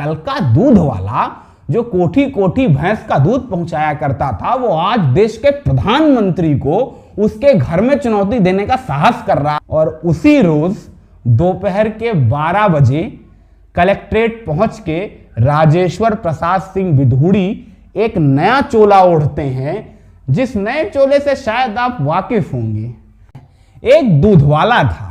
टलका दूध वाला जो कोठी कोठी भैंस का दूध पहुंचाया करता था, वो आज देश के प्रधानमंत्री को उसके घर में चुनौती देने का साहस कर रहा। और उसी रोज दोपहर के 12 बजे कलेक्ट्रेट पहुंच के राजेश्वर प्रसाद सिंह विधूड़ी एक नया चोला ओढ़ते हैं, जिस नए चोले से शायद आप वाकिफ होंगे। एक दूध वाला था,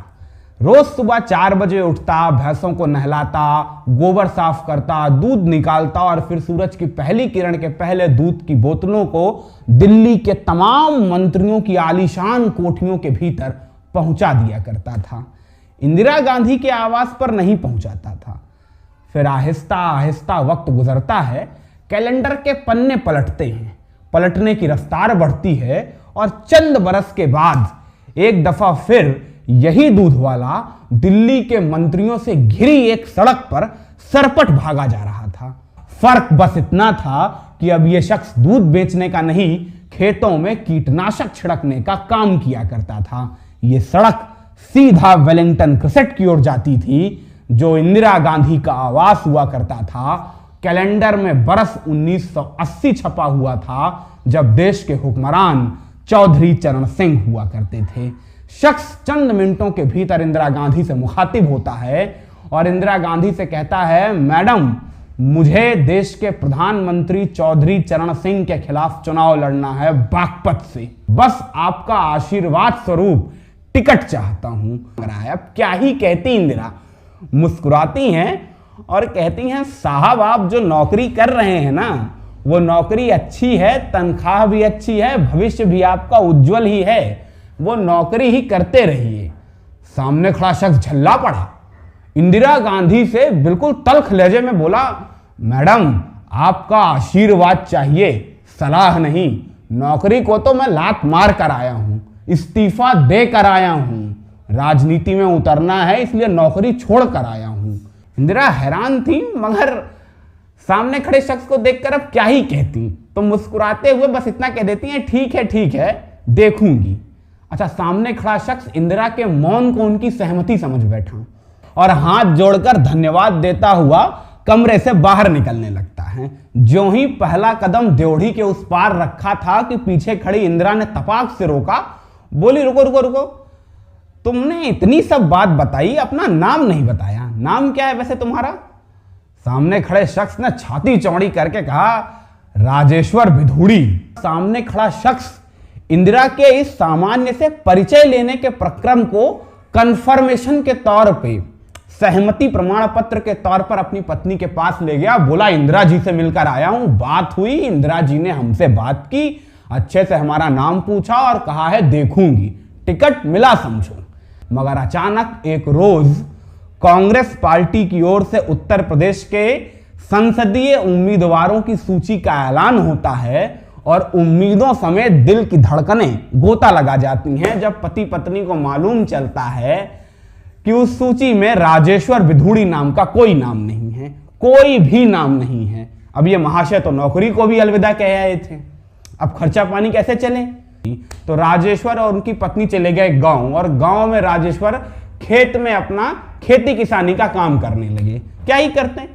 रोज सुबह 4 बजे उठता, भैंसों को नहलाता, गोबर साफ करता, दूध निकालता और फिर सूरज की पहली किरण के पहले दूध की बोतलों को दिल्ली के तमाम मंत्रियों की आलीशान कोठियों के भीतर पहुंचा दिया करता था। इंदिरा गांधी के आवास पर नहीं पहुंचाता था। फिर आहिस्ता आहिस्ता वक्त गुजरता है, कैलेंडर के पन्ने पलटते हैं, पलटने की रफ्तार बढ़ती है और चंद बरस के बाद एक दफा फिर यही दूध वाला दिल्ली के मंत्रियों से घिरी एक सड़क पर सरपट भागा जा रहा था। फर्क बस इतना था कि अब यह शख्स दूध बेचने का नहीं, खेतों में कीटनाशक छिड़कने का काम किया करता था। यह सड़क सीधा वेलिंगटन क्रिसेट की ओर जाती थी, जो इंदिरा गांधी का आवास हुआ करता था। कैलेंडर में बरस 1980 छपा हुआ था, जब देश के हुक्मरान चौधरी चरण सिंह हुआ करते थे। शख्स चंद मिनटों के भीतर इंदिरा गांधी से मुखातिब होता है और इंदिरा गांधी से कहता है, मैडम, मुझे देश के प्रधानमंत्री चौधरी चरण सिंह के खिलाफ चुनाव लड़ना है बागपत से। बस आपका आशीर्वाद स्वरूप टिकट चाहता हूं। अब क्या ही कहती इंदिरा, मुस्कुराती हैं और कहती हैं, साहब आप जो नौकरी कर रहे हैं ना, वो नौकरी अच्छी है, तनख्वाह भी अच्छी है, भविष्य भी आपका उज्जवल ही है, वो नौकरी ही करते रहिए। सामने खड़ा शख्स झल्ला पड़ा, इंदिरा गांधी से बिल्कुल तल्ख लहजे में बोला, मैडम आपका आशीर्वाद चाहिए, सलाह नहीं। नौकरी को तो मैं लात मार कर आया हूं, इस्तीफा दे कर आया हूं, राजनीति में उतरना है इसलिए नौकरी छोड़ कर आया हूं। इंदिरा हैरान थी, मगर सामने खड़े शख्स को देखकर अब क्या ही कहती, तो मुस्कुराते हुए बस इतना कह देती हैं, ठीक है देखूंगी। अच्छा, सामने खड़ा शख्स इंदिरा के मौन को उनकी सहमति समझ बैठा और हाथ जोड़कर धन्यवाद देता हुआ कमरे से बाहर निकलने लगता है। ज्यों ही पहला कदम ड्योढ़ी के उस पार रखा था कि पीछे खड़ी इंदिरा ने तपाक से रोका, बोली, रुको, तुमने इतनी सब बात बताई, अपना नाम नहीं बताया, नाम क्या है वैसे तुम्हारा? सामने खड़े शख्स ने छाती चौड़ी करके कहा, राजेश्वर विधूड़ी। सामने खड़ा शख्स इंदिरा के इस सामान्य से परिचय लेने के प्रक्रम को कंफर्मेशन के तौर पे, सहमति प्रमाण पत्र के तौर पर अपनी पत्नी के पास ले गया। बोला, इंदिरा जी से मिलकर आया हूं, बात हुई, इंदिरा जी ने हमसे बात की, अच्छे से हमारा नाम पूछा और कहा है देखूंगी, टिकट मिला समझो। मगर अचानक एक रोज कांग्रेस पार्टी की ओर से उत्तर प्रदेश के संसदीय उम्मीदवारों की सूची का ऐलान होता है और उम्मीदों समेत दिल की धड़कनें गोता लगा जाती हैं जब पति पत्नी को मालूम चलता है कि उस सूची में राजेश्वर विधूड़ी नाम का कोई नाम नहीं है, कोई भी नाम नहीं है। अब ये महाशय तो नौकरी को भी अलविदा कह आए थे, अब खर्चा पानी कैसे चले? तो राजेश्वर और उनकी पत्नी चले गए गांव, और गांव में राजेश्वर खेत में अपना खेती किसानी का काम करने लगे। क्या ही करते हैं,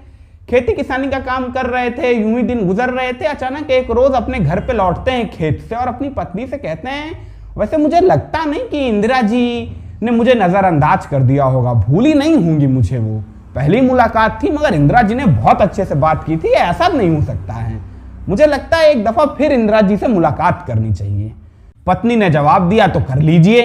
खेती किसानी का काम कर रहे थे, यूं ही दिन गुजर रहे थे। अचानक एक रोज अपने घर पे लौटते हैं खेत से और अपनी पत्नी से कहते हैं, वैसे मुझे लगता नहीं कि इंदिरा जी ने मुझे नजरअंदाज कर दिया होगा, भूली नहीं होंगी मुझे, वो पहली मुलाकात थी मगर इंदिरा जी ने बहुत अच्छे से बात की थी, ऐसा नहीं हो सकता है, मुझे लगता है एक दफा फिर इंदिरा जी से मुलाकात करनी चाहिए। पत्नी ने जवाब दिया, तो कर लीजिए।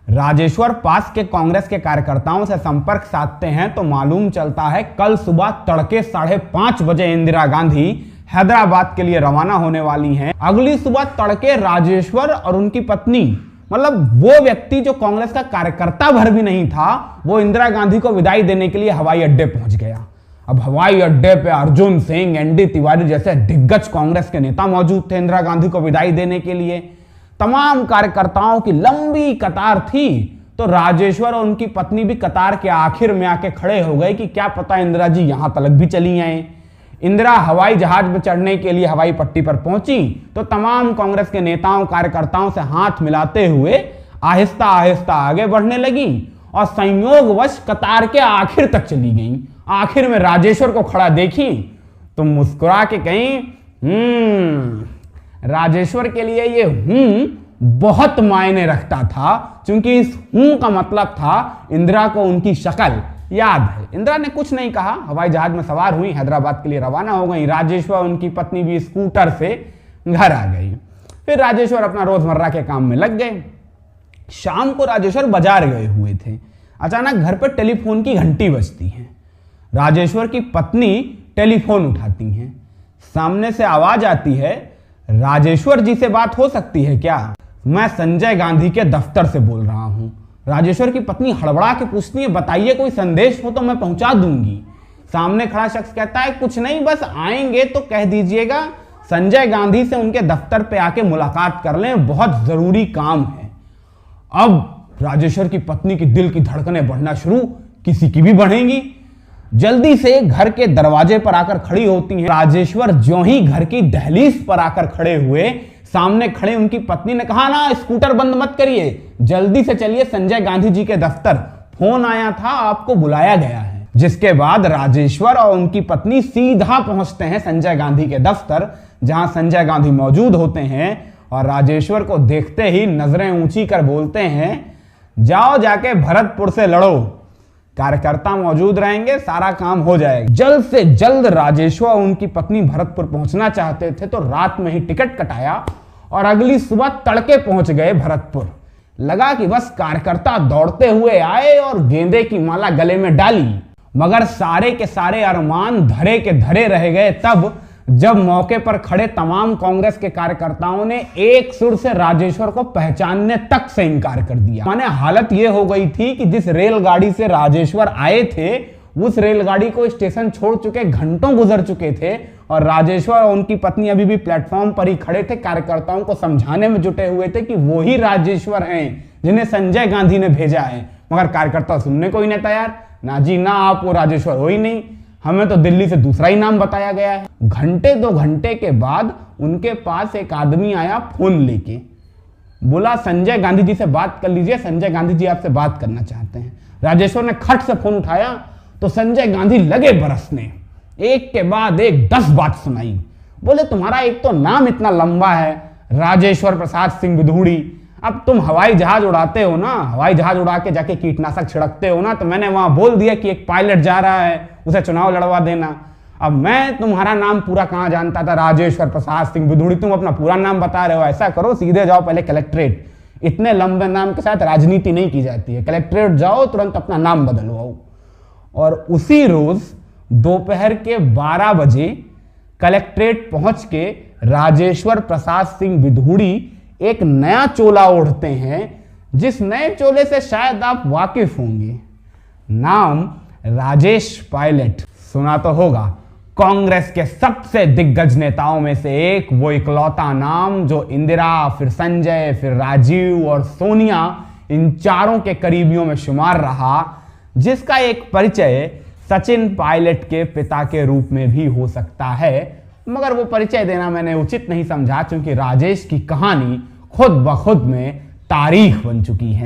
राजेश्वर पास के कांग्रेस के कार्यकर्ताओं से संपर्क साधते हैं तो मालूम चलता है कल सुबह तड़के 5:30 बजे इंदिरा गांधी हैदराबाद के लिए रवाना होने वाली हैं। अगली सुबह तड़के राजेश्वर और उनकी पत्नी, मतलब वो व्यक्ति जो कांग्रेस का कार्यकर्ता भर भी नहीं था, वो इंदिरा गांधी को विदाई देने के लिए हवाई अड्डे पहुंच गया। अब हवाई अड्डे पे अर्जुन सिंह, एनडी तिवारी जैसे दिग्गज कांग्रेस के नेता मौजूद थे इंदिरा गांधी को विदाई देने के लिए। तमाम कार्यकर्ताओं की लंबी कतार थी, तो राजेश्वर और उनकी पत्नी भी कतार के आखिर में आके खड़े हो गए कि क्या पता इंदिरा जी यहां तक भी चली आए। इंदिरा हवाई जहाज में चढ़ने के लिए हवाई पट्टी पर पहुंची तो तमाम कांग्रेस के नेताओं कार्यकर्ताओं से हाथ मिलाते हुए आहिस्ता आहिस्ता आगे बढ़ने लगी और संयोगवश कतार के आखिर तक चली गई। आखिर में राजेश्वर को खड़ा देखी तो मुस्कुरा के कहीं राजेश्वर के लिए ये बहुत मायने रखता था, क्योंकि इस का मतलब था इंदिरा को उनकी शक्ल याद है। इंदिरा ने कुछ नहीं कहा, हवाई जहाज में सवार हुई, हैदराबाद के लिए रवाना हो गई। राजेश्वर उनकी पत्नी भी स्कूटर से घर आ गई। फिर राजेश्वर अपना रोजमर्रा के काम में लग गए। शाम को राजेश्वर बाजार गए हुए थे। अचानक घर पर टेलीफोन की घंटी बजती है। राजेश्वर की पत्नी टेलीफोन उठाती हैं। सामने से आवाज आती है, राजेश्वर जी से बात हो सकती है क्या? मैं संजय गांधी के दफ्तर से बोल रहा हूं। राजेश्वर की पत्नी हड़बड़ा के पूछती है, बताइए कोई संदेश हो तो मैं पहुंचा दूंगी। सामने खड़ा शख्स कहता है, कुछ नहीं, बस आएंगे तो कह दीजिएगा संजय गांधी से उनके दफ्तर पे आके मुलाकात कर लें, बहुत जरूरी काम है। अब राजेश्वर की पत्नी की दिल की धड़कनें बढ़ना शुरू, किसी की भी बढ़ेंगी। जल्दी से घर के दरवाजे पर आकर खड़ी होती हैं। राजेश्वर ज्यों ही घर की दहलीज पर आकर खड़े हुए, सामने खड़े उनकी पत्नी ने कहा, ना स्कूटर बंद मत करिए, जल्दी से चलिए संजय गांधी जी के दफ्तर, फोन आया था, आपको बुलाया गया है। जिसके बाद राजेश्वर और उनकी पत्नी सीधा पहुंचते हैं संजय गांधी के दफ्तर, जहां संजय गांधी मौजूद होते हैं और राजेश्वर को देखते ही नजरें ऊंची कर बोलते हैं, जाओ जाके भरतपुर से लड़ो, कार्यकर्ता मौजूद रहेंगे, सारा काम हो जाएगा। जल्द से जल्द राजेश्वर और उनकी पत्नी भरतपुर पहुंचना चाहते थे तो रात में ही टिकट कटाया और अगली सुबह तड़के पहुंच गए भरतपुर। लगा कि बस कार्यकर्ता दौड़ते हुए आए और गेंदे की माला गले में डाली, मगर सारे के सारे अरमान धरे के धरे रह गए तब जब मौके पर खड़े तमाम कांग्रेस के कार्यकर्ताओं ने एक सुर से राजेश्वर को पहचानने तक से इनकार कर दिया। माने हालत यह हो गई थी कि जिस रेलगाड़ी से राजेश्वर आए थे उस रेलगाड़ी को स्टेशन छोड़ चुके घंटों गुजर चुके थे और राजेश्वर और उनकी पत्नी अभी भी प्लेटफॉर्म पर ही खड़े थे, कार्यकर्ताओं को समझाने में जुटे हुए थे कि वो ही राजेश्वर हैं जिन्हें संजय गांधी ने भेजा है। मगर कार्यकर्ता सुनने को ही नहीं तैयार, ना जी ना, आप वो राजेश्वर हो ही नहीं, हमें तो दिल्ली से दूसरा ही नाम बताया गया है। घंटे 2 घंटे के बाद उनके पास एक आदमी आया फोन लेके, बोला संजय गांधी जी से बात कर लीजिए, संजय गांधी जी आपसे बात करना चाहते हैं। राजेश्वर ने खट से फोन उठाया तो संजय गांधी लगे बरसने, एक के बाद एक 10 बात सुनाई। बोले तुम्हारा एक तो नाम इतना लंबा है, राजेश्वर प्रसाद सिंह विधूड़ी, अब तुम हवाई जहाज उड़ाते हो ना, हवाई जहाज उड़ा के जाके कीटनाशक छिड़कते हो ना, तो मैंने वहां बोल दिया कि एक पायलट जा रहा है, उसे चुनाव लड़वा देना। अब मैं तुम्हारा नाम पूरा कहां जानता था, राजेश्वर प्रसाद सिंह विधूड़ी, तुम अपना पूरा नाम बता रहे हो। ऐसा करो सीधे जाओ पहले कलेक्ट्रेट, इतने लंबे नाम के साथ राजनीति नहीं की जाती है, कलेक्ट्रेट जाओ तुरंत अपना नाम बदलवाओ। और उसी रोज दोपहर के 12 बजे कलेक्ट्रेट पहुंच के राजेश्वर प्रसाद सिंह विधूड़ी एक नया चोला ओढ़ते हैं, जिस नए चोले से शायद आप वाकिफ होंगे। नाम राजेश पायलट, सुना तो होगा। कांग्रेस के सबसे दिग्गज नेताओं में से एक, वो इकलौता नाम जो इंदिरा, फिर संजय, फिर राजीव और सोनिया, इन चारों के करीबियों में शुमार रहा, जिसका एक परिचय सचिन पायलट के पिता के रूप में भी हो सकता है। मगर वो परिचय देना मैंने उचित नहीं समझा, क्योंकि राजेश की कहानी खुद ब खुद में तारीख बन चुकी है।